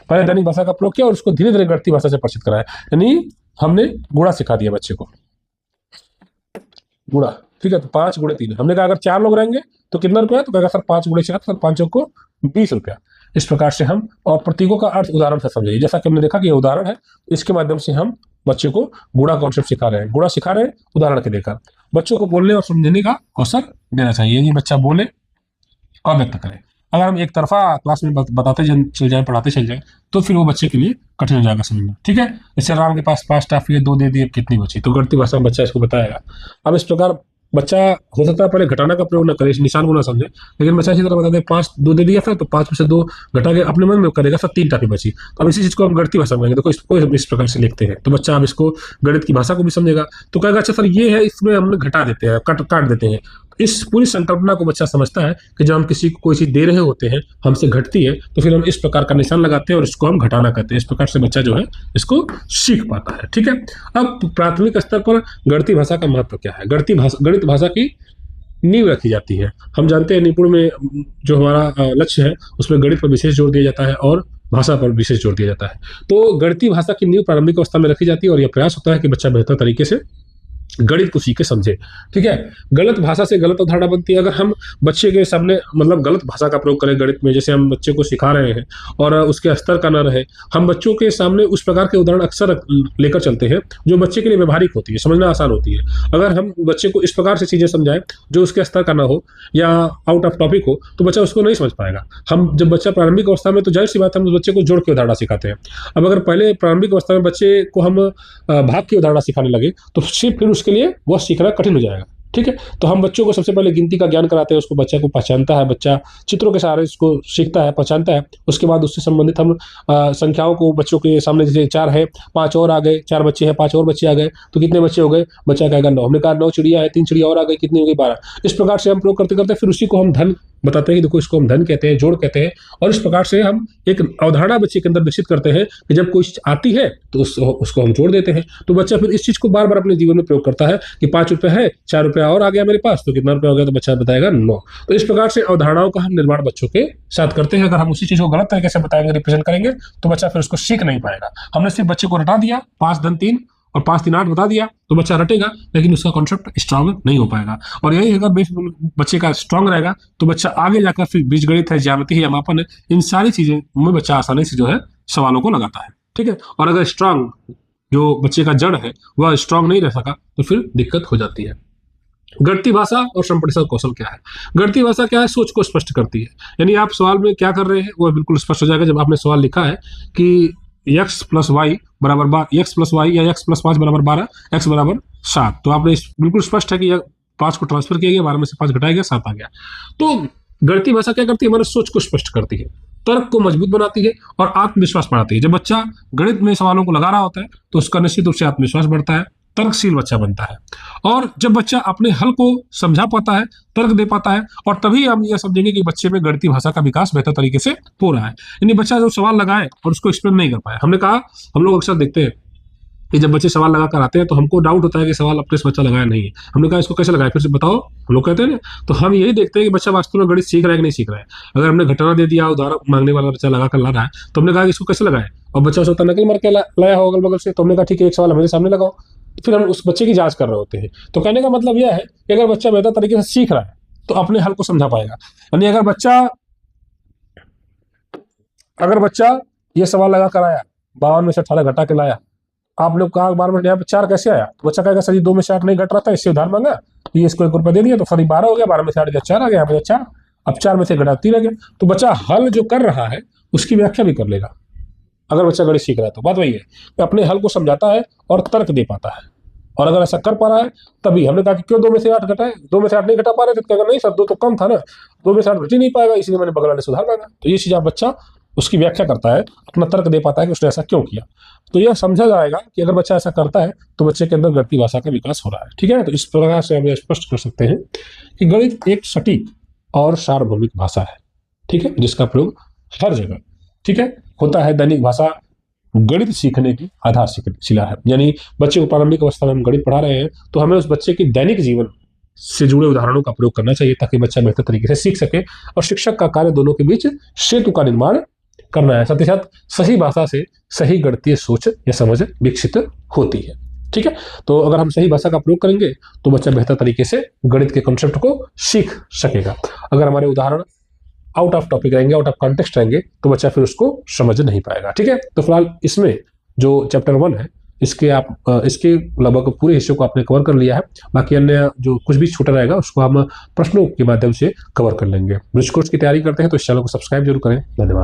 पहले दैनिक भाषा का प्रयोग किया और उसको धीरे धीरे गणितीय भाषा से परिचित कराया, यानी हमने गुणा सिखा दिया बच्चे को, गुणा, ठीक है। तो 5 गुणे 3, हमने कहा अगर 4 लोग रहेंगे तो कितना रुपया, तो कहेगा सर 5 गुणे 4, सर 5 को 20 रुपया। इस प्रकार से हम, और प्रतीकों का अर्थ उदाहरण से समझिए, जैसा कि हमने देखा कि ये उदाहरण है, इसके माध्यम से हम बच्चे को गुणा कॉन्सेप्ट सिखा रहे हैं, गुणा सिखा रहे हैं उदाहरण के देकर। बच्चों को बोलने और समझने का अवसर देना चाहिए, ये बच्चा बोले और व्यक्त करे। अगर हम एक तरफा क्लास में बताते चल जाए, पढ़ाते चल जाए, तो फिर वो बच्चे के लिए कठिन हो जाएगा समझना, ठीक है। जैसे राम के पास 5 टॉफी है, 2 दे दिए, कितनी बची, तो गणितीय भाषा में बच्चा इसको बताएगा। अब इस प्रकार बच्चा हो सकता है पहले घटाना का प्रयोग न करे, निशान को ना समझे, लेकिन बच्चा इसी तरह बताते हैं 5 2 दे दिया था, तो 5 में से 2 घटा के अपने मन में करेगा सर 3 टॉफी बची। तो अब इसी चीज को हम गणितीय भाषा में कहेंगे, देखो इसको इस प्रकार से लिखते हैं, तो बच्चा अब इसको गणित की भाषा को भी समझेगा, तो कहेगा अच्छा सर ये है, इसमें हम घटा देते हैं, काट देते हैं। इस पूरी संकल्पना को बच्चा समझता है कि जब हम किसी को कोई चीज दे रहे होते हैं, हमसे घटती है, तो फिर हम इस प्रकार का निशान लगाते हैं और इसको हम घटाना कहते हैं। इस प्रकार से बच्चा जो है इसको सीख पाता है, ठीक है। अब प्राथमिक स्तर पर गणितीय भाषा का महत्व क्या है, गणित भाषा की नींव रखी जाती है। हम जानते हैं निपुण में जो हमारा लक्ष्य है, उसमें गणित पर विशेष जोर दिया जाता है और भाषा पर विशेष जोर दिया जाता है। तो गणितीय भाषा की नींव प्रारंभिक अवस्था में रखी जाती है और यह प्रयास होता है कि बच्चा बेहतर तरीके से गणित को सीखे समझे, ठीक है। गलत भाषा से गलत अवधारणा बनती है। अगर हम बच्चे के सामने मतलब गलत भाषा का प्रयोग करें गणित में, जैसे हम बच्चे को सिखा रहे हैं और उसके स्तर का न रहे, हम बच्चों के सामने उस प्रकार के उदाहरण अक्सर लेकर चलते हैं जो बच्चे के लिए व्यवहारिक होती है, समझना आसान होती है। अगर हम बच्चे को इस प्रकार से चीजें समझाएं जो उसके स्तर का ना हो या आउट ऑफ टॉपिक हो, तो बच्चा उसको नहीं समझ पाएगा। हम जब बच्चा प्रारंभिक अवस्था में, तो जाहिर सी बात है हम उस बच्चे को जोड़ की अवधारणा सिखाते हैं। अब अगर पहले प्रारंभिक अवस्था में बच्चे को हम भाग की अवधारणा सिखाने लगे, तो फिर उसके लिए वह सीखना कठिन हो जाएगा। ठीक है। तो हम बच्चों को सबसे पहले गिनती का ज्ञान कराते हैं, उसको बच्चा को पहचानता है, बच्चा चित्रों के सहारे इसको सीखता है, पहचानता है। उसके बाद उससे संबंधित हम संख्याओं को बच्चों के सामने, जैसे 4 है, 5 और आ गए, 4 बच्चे हैं, 5 और बच्चे आ गए, तो कितने बच्चे हो गए? बच्चा कहेगा 9। हमने कहा 9 चिड़िया है, 3 चिड़िया और आ गई, कितनी हो गई? 12। इस प्रकार से हम प्रयोग करते करते फिर उसी को हम धन बताते हैं कि देखो इसको हम धन कहते हैं, जोड़ कहते हैं। और इस प्रकार से हम एक अवधारणा बच्चे के अंदर विकसित करते हैं कि जब कोई चीज आती है तो उसको हम जोड़ देते हैं। तो बच्चा फिर इस चीज को बार बार अपने जीवन में प्रयोग करता है कि 5 रुपए है, 4 रुपया और आ गया मेरे पास, तो कितना रुपया हो गया? तो बच्चा बताएगा 9। तो इस प्रकार से अवधारणाओं का हम निर्माण बच्चों के साथ करते हैं। अगर हम उसी चीज को गलत तरीके से बताएंगे, रिप्रेजेंट करेंगे, तो बच्चा फिर उसको सीख नहीं पाएगा। हमने सिर्फ बच्चे को रटा दिया, 5 धन 3 और 5 3 8 बता दिया, तो बच्चा रटेगा, लेकिन उसका कॉन्सेप्ट स्ट्रांग नहीं हो पाएगा। और यही अगर बेस बच्चे का स्ट्रांग रहेगा, तो बच्चा आगे जाकर फिर बीजगणित है, ज्यामिति है, मापन है, इन सारी चीजें में बच्चा आसानी से जो है सवालों को लगाता है। ठीक है। और अगर स्ट्रांग जो बच्चे का जड़ है वह स्ट्रांग नहीं रह सका, तो फिर दिक्कत हो जाती है। गणितीय भाषा और संप्रेषण कौशल क्या है? गणितीय भाषा क्या है? सोच को स्पष्ट करती है। यानी आप सवाल में क्या कर रहे हैं वह बिल्कुल स्पष्ट हो जाएगा। जब आपने सवाल लिखा है कि x प्लस वाई बराबर x प्लस वाई या x प्लस 5 बराबर 12, x बराबर 7, तो आपने बिल्कुल स्पष्ट है कि 5 को ट्रांसफर किया गया, 12 में से 5 घटाया गया, 7 आ गया। तो गणितीय भाषा क्या करती है? हमारे सोच को स्पष्ट करती है, तर्क को मजबूत बनाती है और आत्मविश्वास बढ़ाती है। जब बच्चा गणित में सवालों को लगा रहा होता है तो उसका निश्चित रूप से आत्मविश्वास बढ़ता है, तर्कशील बच्चा बनता है। और जब बच्चा अपने हल को समझा पाता है, तर्क दे पाता है, और तभी हम यह समझेंगे कि बच्चे में गणितीय भाषा का विकास बेहतर तरीके से हो रहा है। यानी बच्चा जो सवाल लगाए और उसको एक्सप्लेन नहीं कर पाया, हमने कहा हम लोग अक्सर देखते हैं कि जब बच्चे सवाल लगा कर आते हैं तो हमको डाउट होता है कि सवाल अपने से बच्चा लगाया नहीं है। हमने कहा इसको कैसे लगाया, फिर से बताओ, हम लोग कहते हैं ना। तो हम यही देखते हैं कि बच्चा वास्तव में गणित सीख रहा है कि नहीं सीख रहा है। अगर हमने घटना दे दिया, उदाहरण मांगने वाला बच्चा लगा कर ला रहा है, तो हमने कहा कि इसको कैसे लगाए, और बच्चा सोचता नकल मार के लाया हो अगल बगल से, तो हमने कहा ठीक है एक सवाल हमारे सामने लगाओ। फिर हम उस बच्चे की जांच कर रहे होते हैं। तो कहने का मतलब यह है कि अगर बच्चा बेहतर तरीके से सीख रहा है तो अपने हल को समझा पाएगा। यानी अगर बच्चा ये सवाल लगा कर आया, 52 में से 18 घटा के लाया, आप लोग कहा 12 में यहाँ पे 4 कैसे आया, तो बच्चा कहेगा सर जी 2 में से 8 नहीं घट रहा था, इससे उधार मांगा, तो ये इसको 1 रुपया दे दिया, तो सर 12 हो गया, 12 में से 8 गया 4 आ गया, यहाँ पे 4, अब 4 में से घटा 3 आ गया। तो बच्चा हल जो कर रहा है उसकी व्याख्या भी कर लेगा अगर बच्चा गणित सीख रहा है। तो बात वही है कि अपने हल को समझाता है और तर्क दे पाता है। और अगर ऐसा कर पा रहा है तभी हमने कहा कि क्यों 2 में से 8 घटाए, 2 में से 8 नहीं घटा पा रहे थे, तो नहीं सर 2 तो कम था ना, 2 में से 8 घट ही नहीं पाएगा, इसलिए मैंने बगल वाले सुधार मांगा। तो ये चीज आप बच्चा उसकी व्याख्या करता है, अपना तर्क दे पाता है कि उसने ऐसा क्यों किया। तो यह समझा जाएगा कि अगर बच्चा ऐसा करता है तो बच्चे के अंदर गणितीय भाषा का विकास हो रहा है। ठीक है। तो इस प्रकार से हम स्पष्ट कर सकते हैं कि गणित एक सटीक और सार्वभौमिक भाषा है। ठीक है, जिसका प्रयोग हर जगह ठीक है होता है। दैनिक भाषा गणित सीखने की आधारशिला है। यानी बच्चे को प्रारंभिक अवस्था में हम गणित पढ़ा रहे हैं तो हमें उस बच्चे की दैनिक जीवन से जुड़े उदाहरणों का प्रयोग करना चाहिए ताकि बच्चा बेहतर तरीके से सीख सके। और शिक्षक का कार्य दोनों के बीच सेतु का निर्माण करना है। साथ ही साथ सही भाषा से सही गणितीय सोच या समझ विकसित होती है। ठीक है। तो अगर हम सही भाषा का प्रयोग करेंगे तो बच्चा बेहतर तरीके से गणित के कॉन्सेप्ट को सीख सकेगा। अगर हमारे उदाहरण आउट ऑफ टॉपिक रहेंगे, आउट ऑफ कॉन्टेक्स्ट रहेंगे, तो बच्चा फिर उसको समझ नहीं पाएगा। ठीक है। तो फिलहाल इसमें जो चैप्टर 1 है इसके लगभग पूरे हिस्से को आपने कवर कर लिया है। बाकी अन्य जो कुछ भी छूटा रहेगा उसको हम प्रश्नों के माध्यम से कवर कर लेंगे। ब्रिज कोर्स की तैयारी करते हैं तो इस चैनल को सब्सक्राइब जरूर करें। धन्यवाद।